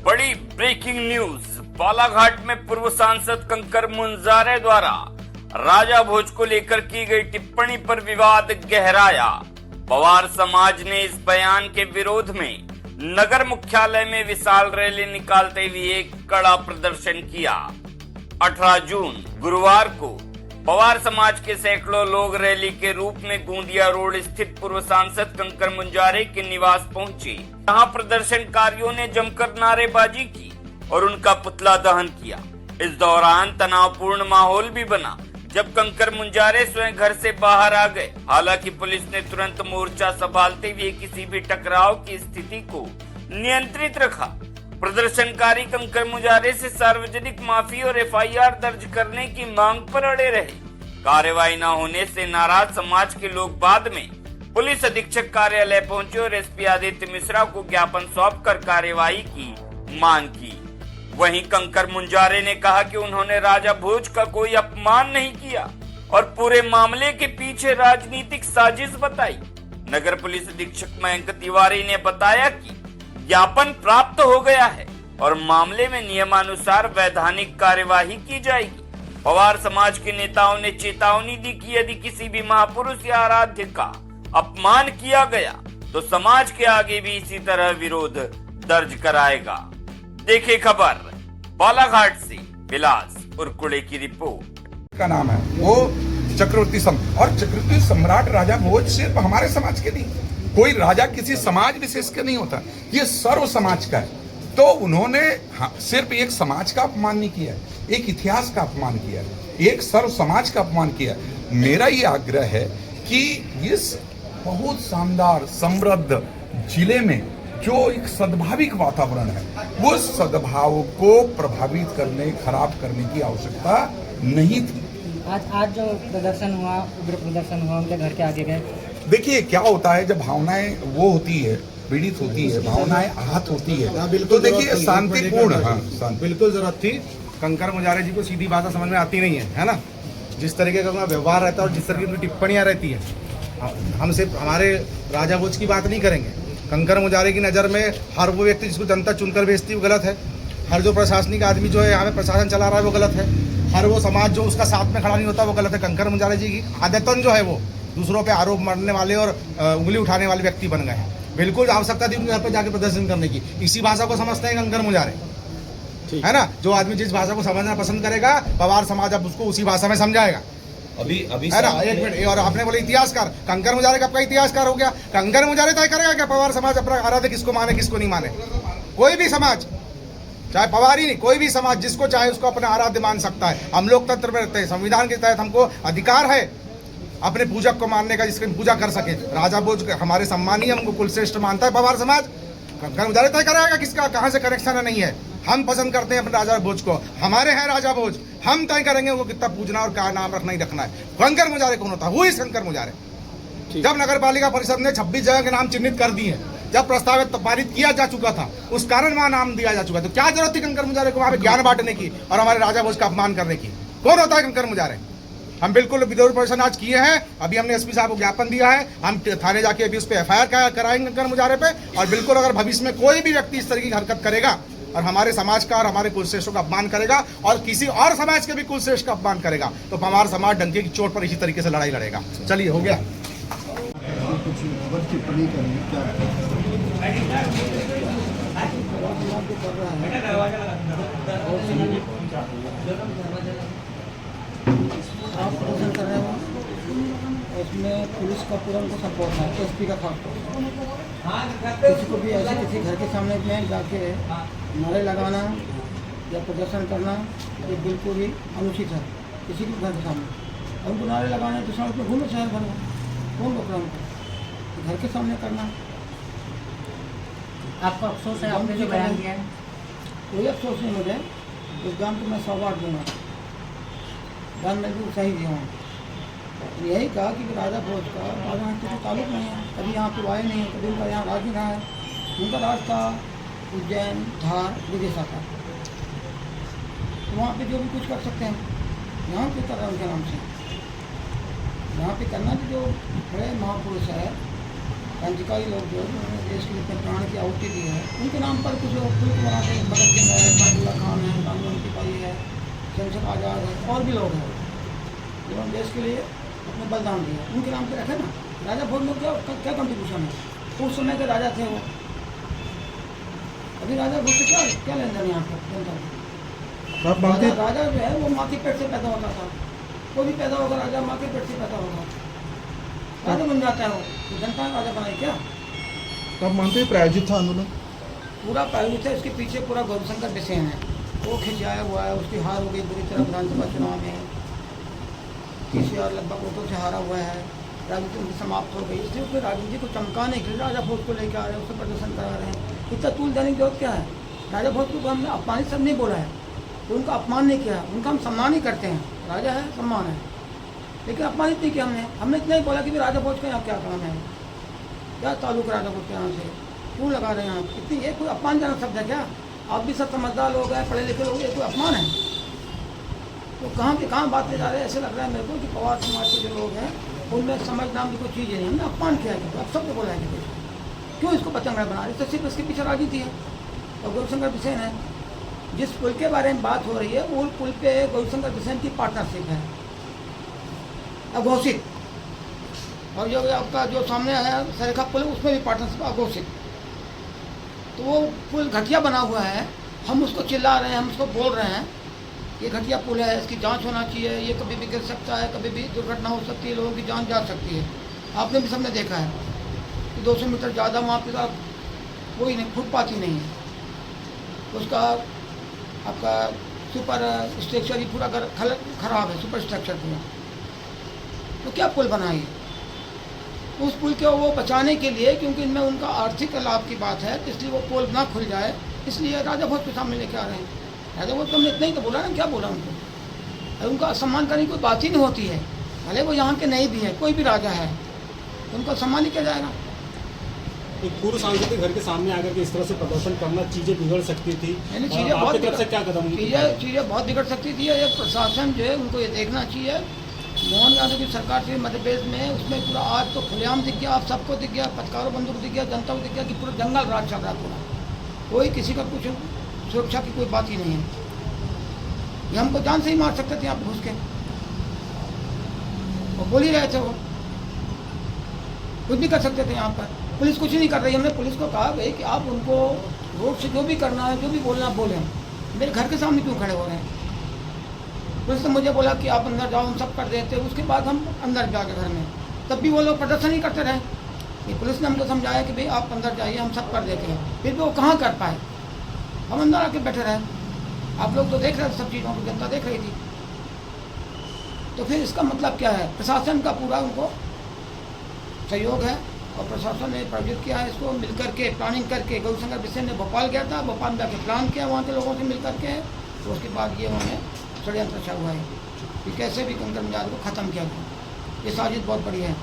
बड़ी breaking news. Balaghat में पूर्व सांसद कंकर मुंजारे द्वारा राजा भोज को लेकर की गई टिप्पणी पर विवाद गहराया। पवार समाज ने इस बयान के विरोध में नगर मुख्यालय में विशाल रैली निकालते हुए कड़ा प्रदर्शन किया। 18 जून गुरुवार को पवार समाज के सैकड़ों लोग रैली के रूप में गोंदिया रोड स्थित पूर्व सांसद कंकर मुंजारे के निवास पहुंचे। यहां प्रदर्शनकारियों ने जमकर नारेबाजी की और उनका पुतला दहन किया। इस दौरान तनावपूर्ण माहौल भी बना जब कंकर मुंजारे स्वयं घर से बाहर आ गए। हालांकि पुलिस ने तुरंत मोर्चा संभालते हुए किसी भी टकराव की स्थिति को नियंत्रित रखा। प्रदर्शनकारी कंकर मुंजारे से सार्वजनिक माफी और एफआईआर दर्ज करने की मांग पर अड़े रहे। कार्रवाई न होने से नाराज समाज के लोग बाद में पुलिस अधीक्षक कार्यालय पहुंचे और एसपी आदित्य मिश्रा को ज्ञापन सौंपकर कार्रवाई की मांग की। वहीं कंकर मुंजारे ने कहा कि उन्होंने राजा भोज का कोई अपमान नहीं किया और पूरे मामले के पीछे राजनीतिक साजिश बताई। नगर पुलिस अधीक्षक मयंक तिवारी ने बताया कि ज्ञापन प्राप्त हो गया है और मामले में नियमानुसार वैधानिक कार्यवाही की जाएगी। पवार समाज के नेताओं ने चेतावनी दी कि यदि किसी भी महापुरुष या आराध्य का अपमान किया गया तो समाज के आगे भी इसी तरह विरोध दर्ज कराएगा। देखे खबर बालाघाट से विलास उर्कुड़े की रिपोर्ट। का नाम है वो चक्रवर्ती और चक्रवर्ती सम्राट राजा भोज सिर्फ हमारे समाज के नहीं, कोई राजा किसी समाज विशेष का नहीं होता, ये सर्व समाज का है। तो उन्होंने सिर्फ एक समाज का अपमान नहीं किया, एक इतिहास का अपमान किया, एक सर्व समाज का अपमान किया। मेरा ये आग्रह है कि इस बहुत शानदार समृद्ध जिले में जो एक सद्भाविक वातावरण है, वो सद्भाव को प्रभावित करने, खराब करने की आवश्यकता नहीं थी। आज जो प्रदर्शन हुआ, उग्र प्रदर्शन हुआ, उनके घर के आगे गए। देखिए क्या होता है जब भावनाएं वो होती है, पीड़ित होती है, भावनाएं आहत होती है, तो देखिए शांतिपूर्ण बिल्कुल जरूरत थी। कंकर मुंजारे जी को सीधी भाषा समझ में आती नहीं है ना, जिस तरीके का व्यवहार रहता है और जिस तरीके की टिप्पणियां रहती है। हम सिर्फ हमारे राजा भोज की बात नहीं करेंगे। कंकर मुंजारे की नज़र में हर वो व्यक्ति जिसको जनता चुनकर भेजती है वो गलत है। हर जो प्रशासनिक आदमी जो है यहाँ पे प्रशासन चला रहा है वो गलत है। हर वो समाज जो उसका साथ में खड़ा नहीं होता वो गलत है। कंकर मुंजारे जी की आदतन जो है वो दूसरों पे आरोप मरने वाले और उंगली उठाने वाले व्यक्ति बन गए हैं। बिल्कुल आवश्यकता थी उनके घर पे जाके प्रदर्शन करने की। इसी भाषा को समझते हैं कंकर मुंजारे, है ना। जो आदमी जिस भाषा को समझना पसंद करेगा, पवार समाज अब उसको उसी भाषा में समझाएगा। अभी है ना। एक मिनट, और आपने बोले इतिहासकार, कंकर मुंजारे कब का इतिहासकार हो गया? कंकर मुंजारे तय करेगा क्या पवार समाज अपना आराध्य किसको माने किसको नहीं माने? कोई भी समाज, चाहे पवारी नहीं, कोई भी समाज जिसको चाहे उसको अपना आराध्य मान सकता है। हम लोकतंत्र में रहते हैं, संविधान के तहत हमको अधिकार है अपने पूजक को मानने का, जिसकी पूजा कर सके। राजा भोज हमारे सम्मानीय, हमको कुलश्रेष्ठ मानता है पवार समाज। कंकर मुंजारे तय कराएगा किसका कहाँ से कनेक्शन है, नहीं है। हम पसंद करते हैं अपने राजा भोज को, हमारे हैं राजा भोज, हम तय करेंगे उनको कितना पूजना और क्या नाम रखना ही रखना है। कंकर मुंजारे कौन होता है? वो इस कंकर मुंजारे। जब नगर पालिका परिषद ने 26 जगह के नाम चिन्हित कर दिए, जब प्रस्तावित पारित किया जा चुका था, उस कारण वहां नाम दिया जा चुका था, तो क्या जरूरत थी कंकर मुंजारे को वहां पे ज्ञान बांटने की और हमारे राजा भोज का अपमान करने की? कौन होता है कंकर मुंजारे? हम बिल्कुल विरोध प्रदर्शन आज किए हैं। अभी हमने एसपी साहब को ज्ञापन दिया है, हम थाने जाके अभी उस पर एफआईआर कराएंगे कंकर मुंजारे पे। और बिल्कुल अगर भविष्य में कोई भी व्यक्ति इस तरह की हरकत करेगा और हमारे समाज का और हमारे कुलश्रेष्ठों का अपमान करेगा और किसी और समाज के भी कुलश्रेष्ठ का अपमान करेगा, तो हमारा समाज डंके की चोट पर इसी तरीके से लड़ाई लड़ेगा। चलिए, हो गया। आप प्रदर्शन कर रहे हो, उसमें पुलिस का पूरा उनको सपोर्ट है, एसपी का खासतौर। किसी को भी ऐसे किसी घर के सामने में जाके नारे लगाना या प्रदर्शन करना ये बिल्कुल ही अनुचित है। किसी भी घर के सामने उनको नारे लगाना तो सड़क पर घूमो शहर भर में, कौन रोक रहा है उनको? घर के सामने करना। आपको अफसोस है आपने जो बयान दिया है? कोई अफसोस नहीं मुझे। उस गान को मैं 100 बार दूँगा, गान में भी सही दिया हूँ। यही कहा कि राजा भोज का राजा से ताल्लुक नहीं है, कभी यहाँ पे आए नहीं, कभी उनका यहाँ राज नहीं रहा है। उनका राज था उज्जैन, धार, विदिशा का। तो वहाँ पे जो भी कुछ कर सकते हैं यहाँ पे कर रहे हैं उनके नाम से। यहाँ पे करना भी जो बड़े महापुरुष है क्रांतिकारी लोग जो है उन्होंने देश के लिए अपने प्राण की आहुति दी है, उनके नाम पर कुछ लोग पुल बनाते हैं। भगत सिंह है, बाबुल्ला खान है, रामवंत तिवारी है, शमशेर आज़ाद है, और भी लोग हैं जिन्होंने देश के लिए अपने बलिदान दिया, उनके नाम पर रखे ना। राजा भोज में क्या क्या कंट्रीब्यूशन है? उस समय के राजा थे वो, अभी राजा भोज से क्या लेन देन यहाँ पर जनता को? राजा जो है वो माँ के पेट से पैदा होता था, कोई भी पैदा होगा राजा माँ के पेट से पैदा होगा, राजा बन जाता है वो। तो जनता ने राजा बनाई क्या? आप मानते हैं प्रायोजित था आंदोलन? पूरा प्रायोजित है, इसके पीछे पूरा गौरशंकर बिसेन है, वो खिंचाया हुआ है। उसकी हार हो गई बुरी तरह विधानसभा चुनाव में, TCR लगभग वोटों से हारा हुआ है, राजनीति उनकी समाप्त हो गई। इसलिए उसमें राजनीति को चमकाने के लिए राजा भोज को लेकर आ रहे हैं, उससे प्रदर्शन करा रहे हैं। इतना तूल देने की जरूरत क्या है? राजा भोज को हमने अपमानित सब नहीं बोला है, तो उनका अपमान नहीं किया, उनका हम सम्मान ही करते हैं। राजा है, सम्मान है, लेकिन अपमानित नहीं किया हमने इतना ही बोला कि राजा भोज का यहाँ क्या काम है, क्या ताल्लुक राजा भोज के यहाँ से, क्यों लगा रहे हैं आप? इतनी ये कोई अपमानजनक शब्द है क्या? आप भी सब समझदार लोग हैं, पढ़े लिखे लोग, ये कोई अपमान है? तो कहाँ बात ले जा रहे हैं? ऐसे लग रहा है मेरे को कि पवार समाज के जो लोग हैं उनमें समझ नाम की कोई चीज़ नहीं। हमने अपमान किया है, अब सबको बोला है कि क्यों इसको पतंगड़ा बना रहे? तो सिर्फ इसके पीछे राजनीति है। और गौरशंकर बिसेन है, जिस पुल के बारे में बात हो रही है, वो पुल पे गौरशंकर बिसेन की पार्टनरशिप है अघोषित, और जो आपका जो सामने है सरेखा पुल, उसमें भी पार्टनरशिप अघोषित। तो वो पुल घटिया बना हुआ है, हम उसको चिल्ला रहे हैं, हम उसको बोल रहे हैं ये घटिया पुल है, इसकी जांच होना चाहिए, ये कभी भी गिर सकता है, कभी भी दुर्घटना हो सकती है, लोगों की जान जा सकती है। आपने भी सबने देखा है कि 200 मीटर ज़्यादा वहाँ पे कोई नहीं, फुटपाथ ही नहीं है, उसका आपका सुपर स्ट्रक्चर ही पूरा खराब है, सुपर स्ट्रक्चर पूरा। तो क्या पुल बनाइए उस पुल को वो बचाने के लिए, क्योंकि इनमें उनका आर्थिक लाभ की बात है, इसलिए वो पुल ना खुल जाए, इसलिए राजा भोज के सामने लेके आ रहे हैं। राजा भोज को हमने इतना ही तो बोला ना, क्या बोला उनको? उनका सम्मान करने की कोई बात ही नहीं होती है, भले वो यहाँ के नहीं भी है, कोई भी राजा है, उनका सम्मान ही किया जाएगा। एक पूर्व सांसद के घर के सामने आकर के इस तरह से प्रदर्शन करना, चीज़ें बिगड़ सकती थी, यानी चीज़ें बहुत तरफ से क्या कदम? चीज़ें बहुत बिगड़ सकती थी। ये प्रशासन जो है उनको ये देखना चाहिए। मोहन यादव की सरकार थी मध्य प्रदेश में, उसमें पूरा आज तो खुलेआम दिख गया, आप सबको दिख गया, पत्रकारों बंधु को दिख गया, जनता को दिख गया कि पूरा जंगल राज चल रहा है पूरा, कोई किसी का कुछ सुरक्षा की कोई बात ही नहीं है। ये हमको जान से ही मार सकते थे आप घुस के, और बोल ही रहे थे, वो कुछ भी कर सकते थे यहाँ पर। पुलिस कुछ नहीं कर रही। हमने पुलिस को कहा भाई कि आप उनको रोड से जो भी करना है, जो भी बोलना बोलें, मेरे घर के सामने क्यों खड़े हो रहे हैं? पुलिस ने मुझे बोला कि आप अंदर जाओ, हम सब कर देते। उसके बाद हम अंदर जाके घर में, तब भी वो लोग प्रदर्शन ही करते रहे। कि पुलिस ने हमको समझाया कि भाई आप अंदर जाइए, हम सब कर देते हैं, फिर भी वो कहाँ कर पाए, हम अंदर आके बैठे रहे। आप लोग तो देख रहे थे सब चीज़ों को, जनता देख रही थी। तो फिर इसका मतलब क्या है? प्रशासन का पूरा उनको सहयोग है, और प्रशासन ने प्रायोजित किया है इसको मिलकर के, प्लानिंग करके। गौरशंकर बिसेन ने भोपाल गया था, भोपाल में जाके प्लान किया वहाँ के लोगों से मिल करके, तो उसके बाद ये उन्होंने षड्यंत्र रचा हुआ है कि कैसे भी कंकर मुजाहिद को ख़त्म किया गया। ये साजिश बहुत बड़ी है।